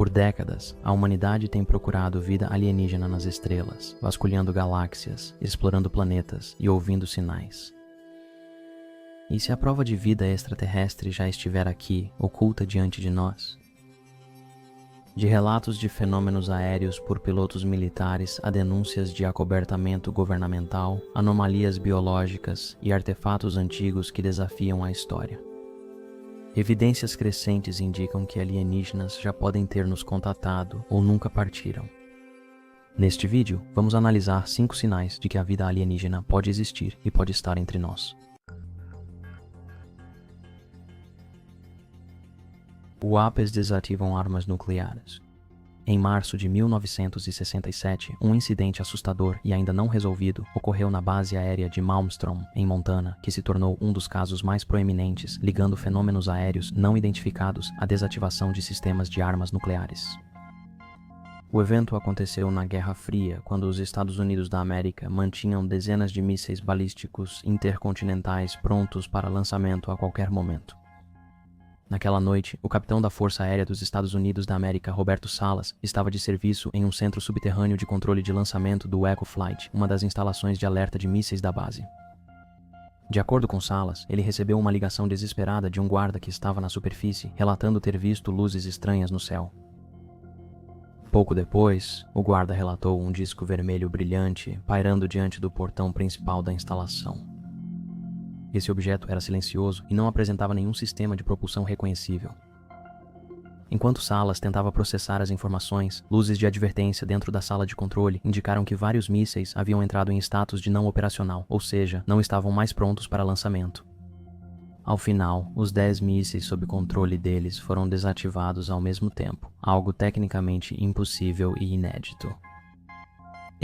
Por décadas, a humanidade tem procurado vida alienígena nas estrelas, vasculhando galáxias, explorando planetas e ouvindo sinais. E se a prova de vida extraterrestre já estiver aqui, oculta diante de nós? De relatos de fenômenos aéreos por pilotos militares a denúncias de acobertamento governamental, anomalias biológicas e artefatos antigos que desafiam a história. Evidências crescentes indicam que alienígenas já podem ter nos contatado ou nunca partiram. Neste vídeo, vamos analisar 5 sinais de que a vida alienígena pode existir e pode estar entre nós. UAPs desativam armas nucleares. Em março de 1967, um incidente assustador e ainda não resolvido ocorreu na base aérea de Malmstrom, em Montana, que se tornou um dos casos mais proeminentes ligando fenômenos aéreos não identificados à desativação de sistemas de armas nucleares. O evento aconteceu na Guerra Fria, quando os Estados Unidos da América mantinham dezenas de mísseis balísticos intercontinentais prontos para lançamento a qualquer momento. Naquela noite, o capitão da Força Aérea dos Estados Unidos da América, Roberto Salas, estava de serviço em um centro subterrâneo de controle de lançamento do Echo Flight, uma das instalações de alerta de mísseis da base. De acordo com Salas, ele recebeu uma ligação desesperada de um guarda que estava na superfície, relatando ter visto luzes estranhas no céu. Pouco depois, o guarda relatou um disco vermelho brilhante pairando diante do portão principal da instalação. Esse objeto era silencioso e não apresentava nenhum sistema de propulsão reconhecível. Enquanto Salas tentava processar as informações, luzes de advertência dentro da sala de controle indicaram que vários mísseis haviam entrado em status de não operacional, ou seja, não estavam mais prontos para lançamento. Ao final, os 10 mísseis sob controle deles foram desativados ao mesmo tempo, algo tecnicamente impossível e inédito.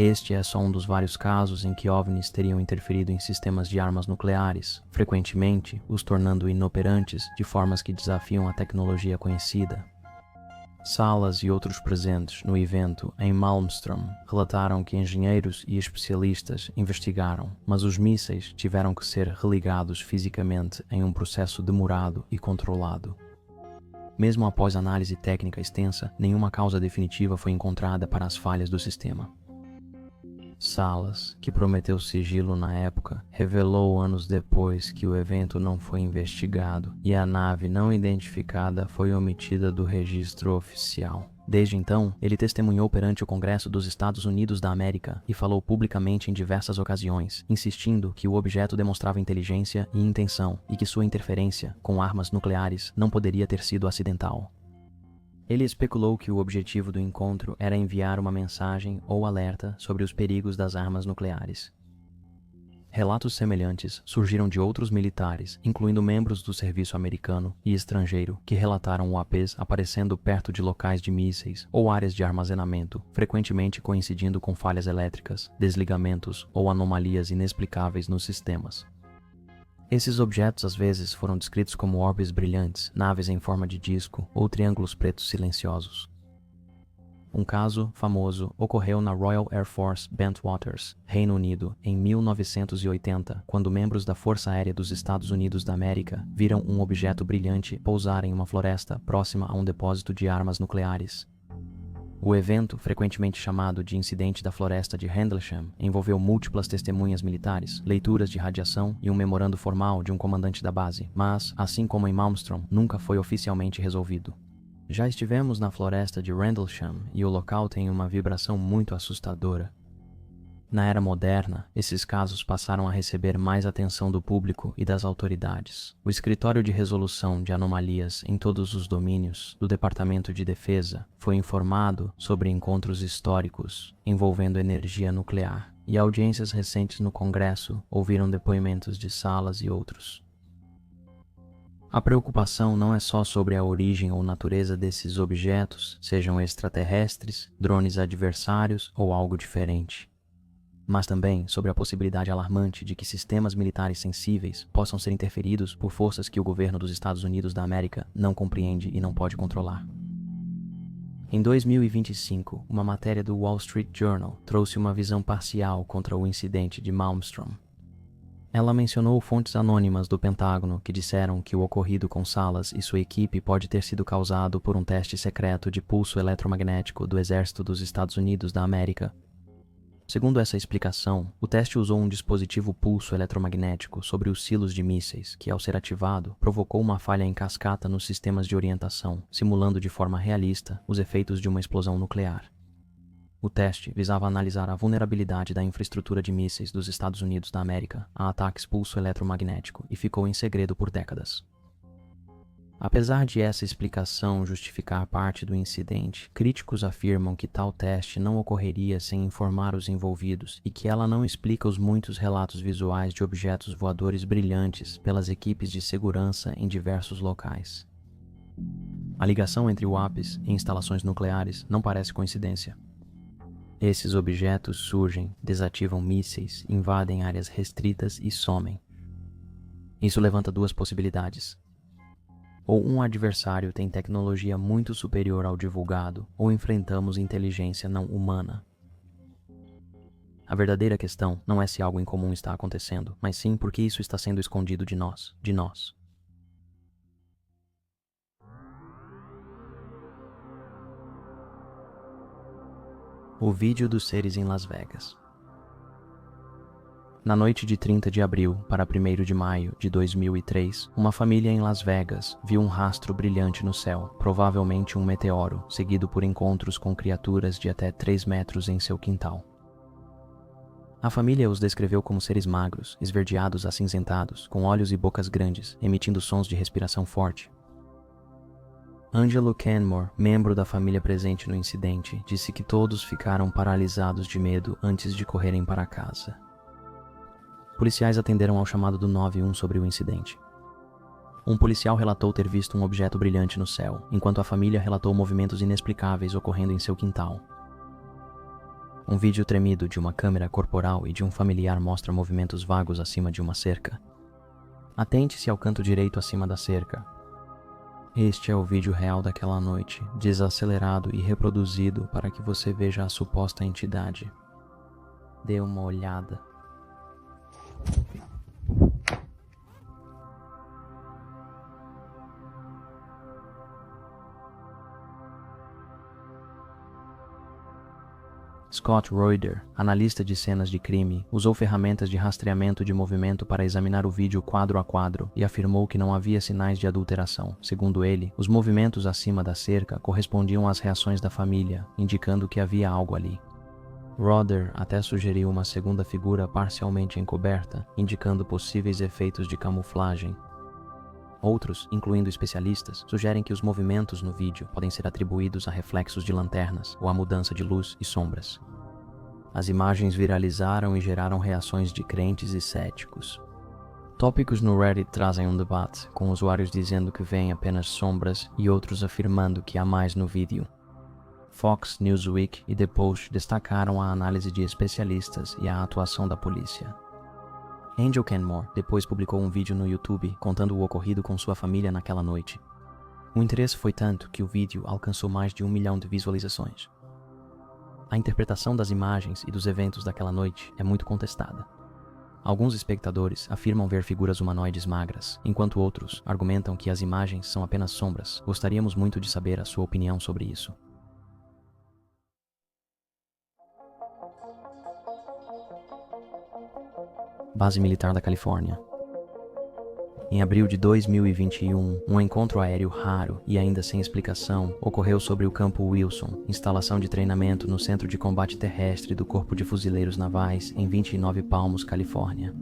Este é só um dos vários casos em que OVNIs teriam interferido em sistemas de armas nucleares, frequentemente os tornando inoperantes de formas que desafiam a tecnologia conhecida. Salas e outros presentes no evento em Malmstrom relataram que engenheiros e especialistas investigaram, mas os mísseis tiveram que ser religados fisicamente em um processo demorado e controlado. Mesmo após análise técnica extensa, nenhuma causa definitiva foi encontrada para as falhas do sistema. Salas, que prometeu sigilo na época, revelou anos depois que o evento não foi investigado e a nave não identificada foi omitida do registro oficial. Desde então, ele testemunhou perante o Congresso dos Estados Unidos da América e falou publicamente em diversas ocasiões, insistindo que o objeto demonstrava inteligência e intenção e que sua interferência com armas nucleares não poderia ter sido acidental. Ele especulou que o objetivo do encontro era enviar uma mensagem ou alerta sobre os perigos das armas nucleares. Relatos semelhantes surgiram de outros militares, incluindo membros do serviço americano e estrangeiro, que relataram UAPs aparecendo perto de locais de mísseis ou áreas de armazenamento, frequentemente coincidindo com falhas elétricas, desligamentos ou anomalias inexplicáveis nos sistemas. Esses objetos às vezes foram descritos como orbes brilhantes, naves em forma de disco ou triângulos pretos silenciosos. Um caso famoso ocorreu na Royal Air Force Bentwaters, Reino Unido, em 1980, quando membros da Força Aérea dos Estados Unidos da América viram um objeto brilhante pousar em uma floresta próxima a um depósito de armas nucleares. O evento, frequentemente chamado de Incidente da Floresta de Rendlesham, envolveu múltiplas testemunhas militares, leituras de radiação e um memorando formal de um comandante da base, mas, assim como em Malmstrom, nunca foi oficialmente resolvido. Já estivemos na floresta de Rendlesham e o local tem uma vibração muito assustadora. Na era moderna, esses casos passaram a receber mais atenção do público e das autoridades. O Escritório de Resolução de Anomalias em todos os domínios do Departamento de Defesa foi informado sobre encontros históricos envolvendo energia nuclear, e audiências recentes no Congresso ouviram depoimentos de Salas e outros. A preocupação não é só sobre a origem ou natureza desses objetos, sejam extraterrestres, drones adversários ou algo diferente, mas também sobre a possibilidade alarmante de que sistemas militares sensíveis possam ser interferidos por forças que o governo dos Estados Unidos da América não compreende e não pode controlar. Em 2025, uma matéria do Wall Street Journal trouxe uma visão parcial contra o incidente de Malmstrom. Ela mencionou fontes anônimas do Pentágono que disseram que o ocorrido com Salas e sua equipe pode ter sido causado por um teste secreto de pulso eletromagnético do Exército dos Estados Unidos da América. Segundo essa explicação, o teste usou um dispositivo pulso eletromagnético sobre os silos de mísseis que, ao ser ativado, provocou uma falha em cascata nos sistemas de orientação, simulando de forma realista os efeitos de uma explosão nuclear. O teste visava analisar a vulnerabilidade da infraestrutura de mísseis dos Estados Unidos da América a ataques pulso eletromagnético e ficou em segredo por décadas. Apesar de essa explicação justificar parte do incidente, críticos afirmam que tal teste não ocorreria sem informar os envolvidos e que ela não explica os muitos relatos visuais de objetos voadores brilhantes pelas equipes de segurança em diversos locais. A ligação entre UAPs e instalações nucleares não parece coincidência. Esses objetos surgem, desativam mísseis, invadem áreas restritas e somem. Isso levanta duas possibilidades. Ou um adversário tem tecnologia muito superior ao divulgado, ou enfrentamos inteligência não humana. A verdadeira questão não é se algo incomum está acontecendo, mas sim porque isso está sendo escondido de nós. O vídeo dos seres em Las Vegas. Na noite de 30 de abril para 1º de maio de 2003, uma família em Las Vegas viu um rastro brilhante no céu, provavelmente um meteoro, seguido por encontros com criaturas de até 3 metros em seu quintal. A família os descreveu como seres magros, esverdeados acinzentados, com olhos e bocas grandes, emitindo sons de respiração forte. Angelo Canmore, membro da família presente no incidente, disse que todos ficaram paralisados de medo antes de correrem para casa. Policiais atenderam ao chamado do 911 sobre o incidente. Um policial relatou ter visto um objeto brilhante no céu, enquanto a família relatou movimentos inexplicáveis ocorrendo em seu quintal. Um vídeo tremido de uma câmera corporal e de um familiar mostra movimentos vagos acima de uma cerca. Atente-se ao canto direito acima da cerca. Este é o vídeo real daquela noite, desacelerado e reproduzido para que você veja a suposta entidade. Dê uma olhada. Scott Reuter, analista de cenas de crime, usou ferramentas de rastreamento de movimento para examinar o vídeo quadro a quadro e afirmou que não havia sinais de adulteração. Segundo ele, os movimentos acima da cerca correspondiam às reações da família, indicando que havia algo ali. Reuter até sugeriu uma segunda figura parcialmente encoberta, indicando possíveis efeitos de camuflagem. Outros, incluindo especialistas, sugerem que os movimentos no vídeo podem ser atribuídos a reflexos de lanternas ou a mudança de luz e sombras. As imagens viralizaram e geraram reações de crentes e céticos. Tópicos no Reddit trazem um debate, com usuários dizendo que veem apenas sombras e outros afirmando que há mais no vídeo. Fox, Newsweek e The Post destacaram a análise de especialistas e a atuação da polícia. Angel Canmore depois publicou um vídeo no YouTube contando o ocorrido com sua família naquela noite. O interesse foi tanto que o vídeo alcançou mais de 1 milhão de visualizações. A interpretação das imagens e dos eventos daquela noite é muito contestada. Alguns espectadores afirmam ver figuras humanoides magras, enquanto outros argumentam que as imagens são apenas sombras. Gostaríamos muito de saber a sua opinião sobre isso. Base Militar da Califórnia. Em abril de 2021, um encontro aéreo raro e ainda sem explicação ocorreu sobre o Campo Wilson, instalação de treinamento no Centro de Combate Terrestre do Corpo de Fuzileiros Navais em 29 Palmos, Califórnia.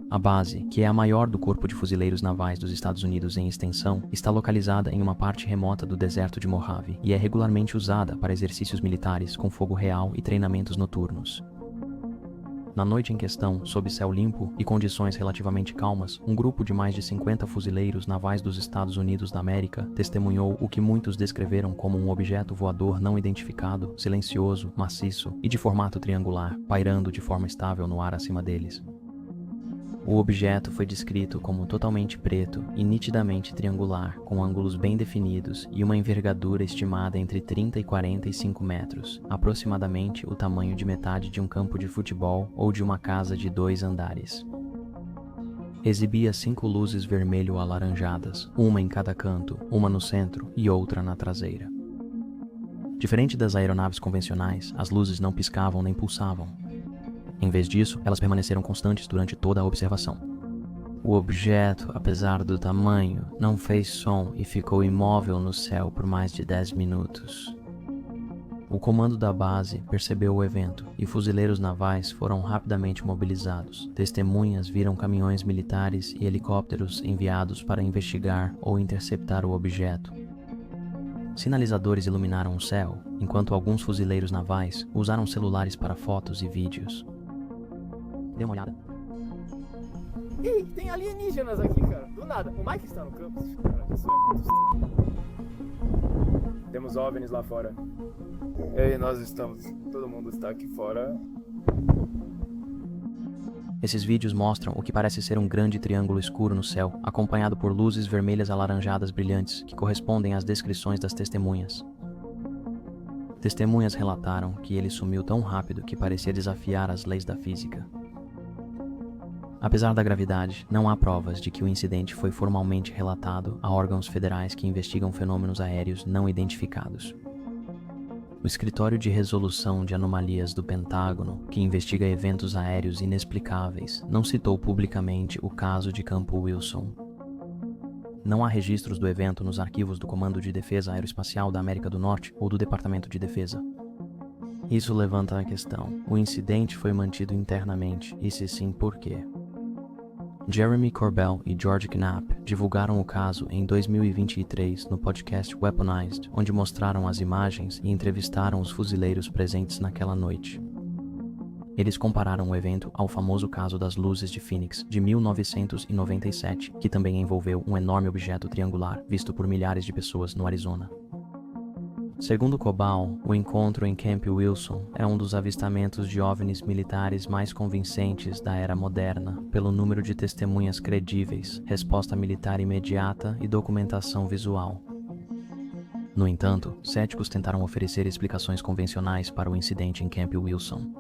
A base, que é a maior do Corpo de Fuzileiros Navais dos Estados Unidos em extensão, está localizada em uma parte remota do deserto de Mojave e é regularmente usada para exercícios militares com fogo real e treinamentos noturnos. Na noite em questão, sob céu limpo e condições relativamente calmas, um grupo de mais de 50 fuzileiros navais dos Estados Unidos da América testemunhou o que muitos descreveram como um objeto voador não identificado, silencioso, maciço e de formato triangular, pairando de forma estável no ar acima deles. O objeto foi descrito como totalmente preto e nitidamente triangular, com ângulos bem definidos e uma envergadura estimada entre 30 e 45 metros, aproximadamente o tamanho de metade de um campo de futebol ou de uma casa de 2 andares. exibia 5 luzes vermelho-alaranjadas, uma em cada canto, uma no centro e outra na traseira. Diferente das aeronaves convencionais, as luzes não piscavam nem pulsavam. Em vez disso, elas permaneceram constantes durante toda a observação. O objeto, apesar do tamanho, não fez som e ficou imóvel no céu por mais de 10 minutos. O comando da base percebeu o evento e fuzileiros navais foram rapidamente mobilizados. Testemunhas viram caminhões militares e helicópteros enviados para investigar ou interceptar o objeto. Sinalizadores iluminaram o céu, enquanto alguns fuzileiros navais usaram celulares para fotos e vídeos. Dê uma olhada. Ih, tem alienígenas aqui, cara. Do nada. O Mike está no campus. Cara, isso é muito estranho. Temos OVNIs lá fora. Ei, nós estamos. Todo mundo está aqui fora. Esses vídeos mostram o que parece ser um grande triângulo escuro no céu, acompanhado por luzes vermelhas alaranjadas brilhantes que correspondem às descrições das testemunhas. Testemunhas relataram que ele sumiu tão rápido que parecia desafiar as leis da física. Apesar da gravidade, não há provas de que o incidente foi formalmente relatado a órgãos federais que investigam fenômenos aéreos não identificados. O Escritório de Resolução de Anomalias do Pentágono, que investiga eventos aéreos inexplicáveis, não citou publicamente o caso de Campo Wilson. Não há registros do evento nos arquivos do Comando de Defesa Aeroespacial da América do Norte ou do Departamento de Defesa. Isso levanta a questão: o incidente foi mantido internamente, e se sim, por quê? Jeremy Corbell e George Knapp divulgaram o caso em 2023 no podcast Weaponized, onde mostraram as imagens e entrevistaram os fuzileiros presentes naquela noite. Eles compararam o evento ao famoso caso das luzes de Phoenix, de 1997, que também envolveu um enorme objeto triangular visto por milhares de pessoas no Arizona. Segundo Corbell, o encontro em Camp Wilson é um dos avistamentos de OVNIs militares mais convincentes da era moderna, pelo número de testemunhas credíveis, resposta militar imediata e documentação visual. No entanto, céticos tentaram oferecer explicações convencionais para o incidente em Camp Wilson.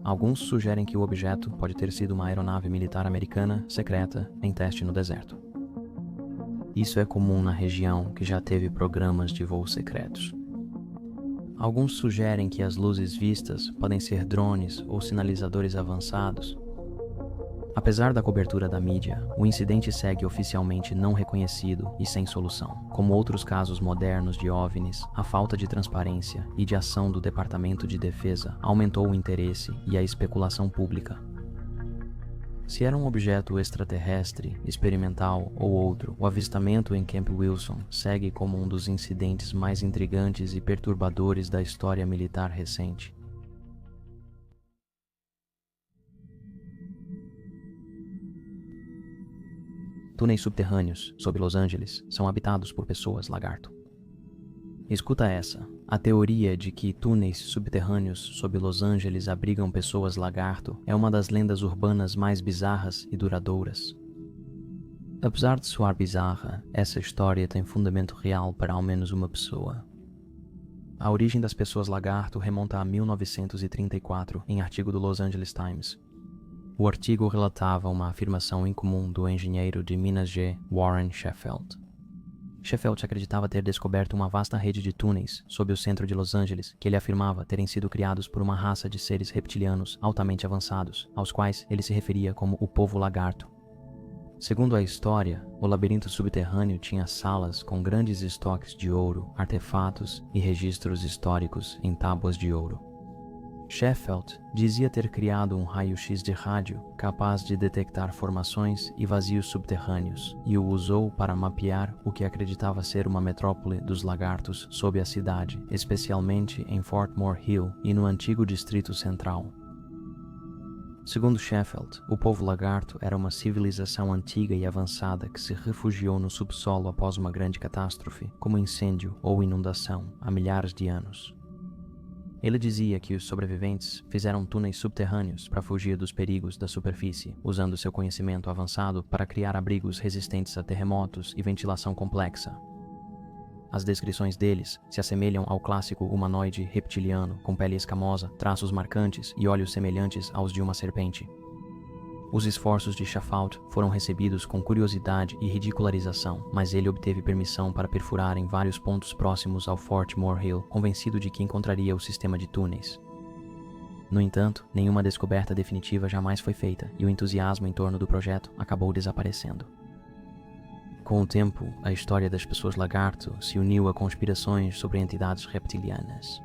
Alguns sugerem que o objeto pode ter sido uma aeronave militar americana secreta em teste no deserto. Isso é comum na região, que já teve programas de voos secretos. Alguns sugerem que as luzes vistas podem ser drones ou sinalizadores avançados. Apesar da cobertura da mídia, o incidente segue oficialmente não reconhecido e sem solução. Como outros casos modernos de OVNIs, a falta de transparência e de ação do Departamento de Defesa aumentou o interesse e a especulação pública. Se era um objeto extraterrestre, experimental ou outro, o avistamento em Camp Wilson segue como um dos incidentes mais intrigantes e perturbadores da história militar recente. Túneis subterrâneos sob Los Angeles são habitados por pessoas lagarto. Escuta essa. A teoria de que túneis subterrâneos sob Los Angeles abrigam pessoas lagarto é uma das lendas urbanas mais bizarras e duradouras. Apesar de soar bizarra, essa história tem fundamento real para ao menos uma pessoa. A origem das pessoas lagarto remonta a 1934, em artigo do Los Angeles Times. O artigo relatava uma afirmação incomum do engenheiro de Minas G. Warren Sheffield. Sheffield acreditava ter descoberto uma vasta rede de túneis sob o centro de Los Angeles, que ele afirmava terem sido criados por uma raça de seres reptilianos altamente avançados, aos quais ele se referia como o povo lagarto. Segundo a história, o labirinto subterrâneo tinha salas com grandes estoques de ouro, artefatos e registros históricos em tábuas de ouro. Sheffield dizia ter criado um raio-x de rádio capaz de detectar formações e vazios subterrâneos e o usou para mapear o que acreditava ser uma metrópole dos lagartos sob a cidade, especialmente em Fort Moore Hill e no antigo Distrito Central. Segundo Sheffield, o povo lagarto era uma civilização antiga e avançada que se refugiou no subsolo após uma grande catástrofe, como incêndio ou inundação, há milhares de anos. Ele dizia que os sobreviventes fizeram túneis subterrâneos para fugir dos perigos da superfície, usando seu conhecimento avançado para criar abrigos resistentes a terremotos e ventilação complexa. As descrições deles se assemelham ao clássico humanoide reptiliano, com pele escamosa, traços marcantes e olhos semelhantes aos de uma serpente. Os esforços de Shafalt foram recebidos com curiosidade e ridicularização, mas ele obteve permissão para perfurar em vários pontos próximos ao Fort Moorhill, convencido de que encontraria o sistema de túneis. No entanto, nenhuma descoberta definitiva jamais foi feita e o entusiasmo em torno do projeto acabou desaparecendo. Com o tempo, a história das pessoas lagarto se uniu a conspirações sobre entidades reptilianas.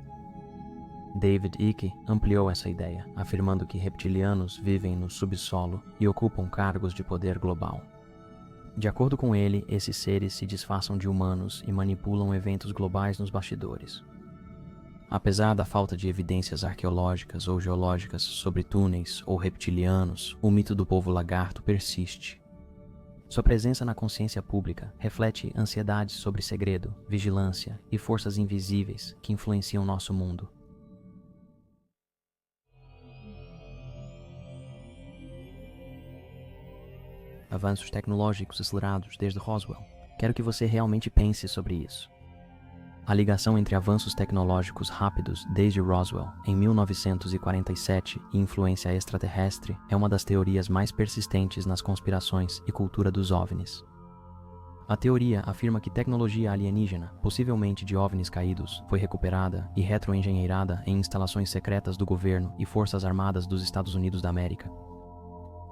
David Icke ampliou essa ideia, afirmando que reptilianos vivem no subsolo e ocupam cargos de poder global. De acordo com ele, esses seres se disfarçam de humanos e manipulam eventos globais nos bastidores. Apesar da falta de evidências arqueológicas ou geológicas sobre túneis ou reptilianos, o mito do povo lagarto persiste. Sua presença na consciência pública reflete ansiedades sobre segredo, vigilância e forças invisíveis que influenciam nosso mundo. Avanços tecnológicos acelerados desde Roswell. Quero que você realmente pense sobre isso. A ligação entre avanços tecnológicos rápidos desde Roswell, em 1947, e influência extraterrestre é uma das teorias mais persistentes nas conspirações e cultura dos OVNIs. A teoria afirma que tecnologia alienígena, possivelmente de OVNIs caídos, foi recuperada e retroengenheirada em instalações secretas do governo e forças armadas dos Estados Unidos da América.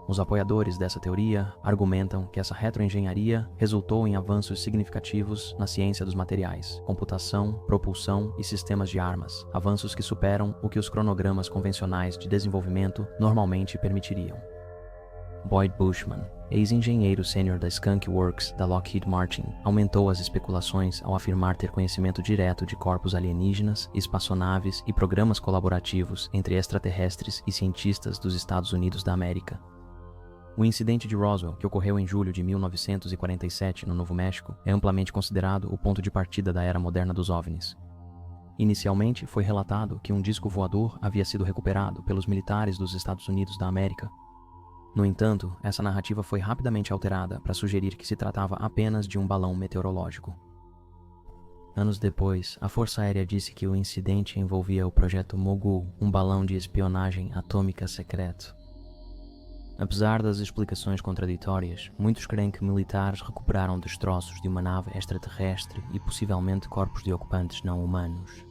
Os apoiadores dessa teoria argumentam que essa retroengenharia resultou em avanços significativos na ciência dos materiais, computação, propulsão e sistemas de armas, avanços que superam o que os cronogramas convencionais de desenvolvimento normalmente permitiriam. Boyd Bushman, ex-engenheiro sênior da Skunk Works da Lockheed Martin, aumentou as especulações ao afirmar ter conhecimento direto de corpos alienígenas, espaçonaves e programas colaborativos entre extraterrestres e cientistas dos Estados Unidos da América. O incidente de Roswell, que ocorreu em julho de 1947 no Novo México, é amplamente considerado o ponto de partida da era moderna dos OVNIs. Inicialmente, foi relatado que um disco voador havia sido recuperado pelos militares dos Estados Unidos da América. No entanto, essa narrativa foi rapidamente alterada para sugerir que se tratava apenas de um balão meteorológico. Anos depois, a Força Aérea disse que o incidente envolvia o projeto Mogul, um balão de espionagem atômica secreto. Apesar das explicações contraditórias, muitos creem que militares recuperaram destroços de uma nave extraterrestre e possivelmente corpos de ocupantes não humanos.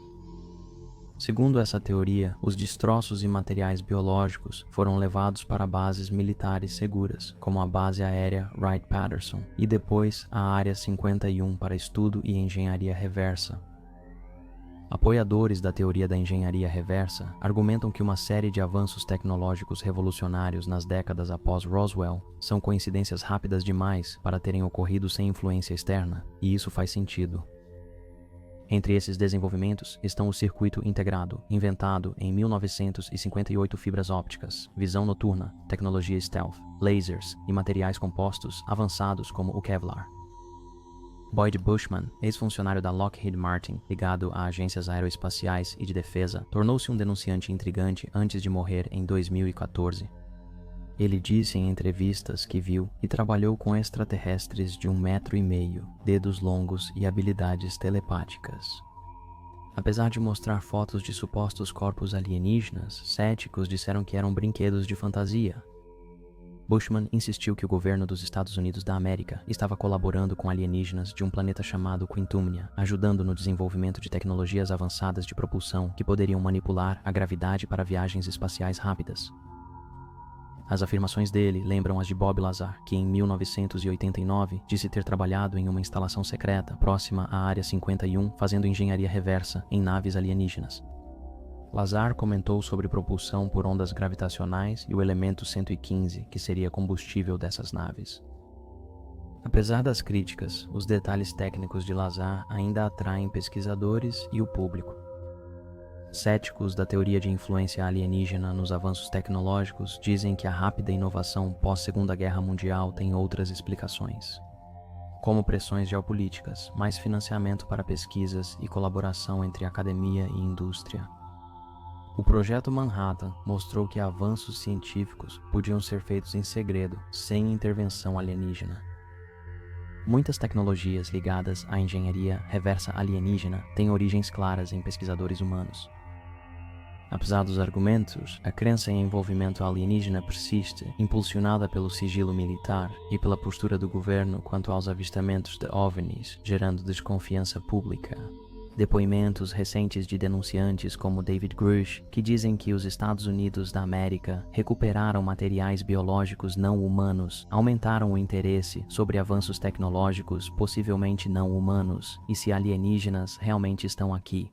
Segundo essa teoria, os destroços e materiais biológicos foram levados para bases militares seguras, como a base aérea Wright-Patterson, e depois a Área 51 para estudo e engenharia reversa. Apoiadores da teoria da engenharia reversa argumentam que uma série de avanços tecnológicos revolucionários nas décadas após Roswell são coincidências rápidas demais para terem ocorrido sem influência externa, e isso faz sentido. Entre esses desenvolvimentos estão o circuito integrado, inventado em 1958, fibras ópticas, visão noturna, tecnologia stealth, lasers e materiais compostos avançados como o Kevlar. Boyd Bushman, ex-funcionário da Lockheed Martin, ligado a agências aeroespaciais e de defesa, tornou-se um denunciante intrigante antes de morrer em 2014. Ele disse em entrevistas que viu e trabalhou com extraterrestres de 1,5 metro, dedos longos e habilidades telepáticas. Apesar de mostrar fotos de supostos corpos alienígenas, céticos disseram que eram brinquedos de fantasia. Bushman insistiu que o governo dos Estados Unidos da América estava colaborando com alienígenas de um planeta chamado Quintumnia, ajudando no desenvolvimento de tecnologias avançadas de propulsão que poderiam manipular a gravidade para viagens espaciais rápidas. As afirmações dele lembram as de Bob Lazar, que em 1989 disse ter trabalhado em uma instalação secreta próxima à Área 51 fazendo engenharia reversa em naves alienígenas. Lazar comentou sobre propulsão por ondas gravitacionais e o elemento 115, que seria combustível dessas naves. Apesar das críticas, os detalhes técnicos de Lazar ainda atraem pesquisadores e o público. Céticos da teoria de influência alienígena nos avanços tecnológicos dizem que a rápida inovação pós-Segunda Guerra Mundial tem outras explicações, como pressões geopolíticas, mais financiamento para pesquisas e colaboração entre academia e indústria. O Projeto Manhattan mostrou que avanços científicos podiam ser feitos em segredo, sem intervenção alienígena. Muitas tecnologias ligadas à engenharia reversa alienígena têm origens claras em pesquisadores humanos. Apesar dos argumentos, a crença em envolvimento alienígena persiste, impulsionada pelo sigilo militar e pela postura do governo quanto aos avistamentos de OVNIs, gerando desconfiança pública. Depoimentos recentes de denunciantes como David Grush, que dizem que os Estados Unidos da América recuperaram materiais biológicos não humanos, aumentaram o interesse sobre avanços tecnológicos possivelmente não humanos e se alienígenas realmente estão aqui.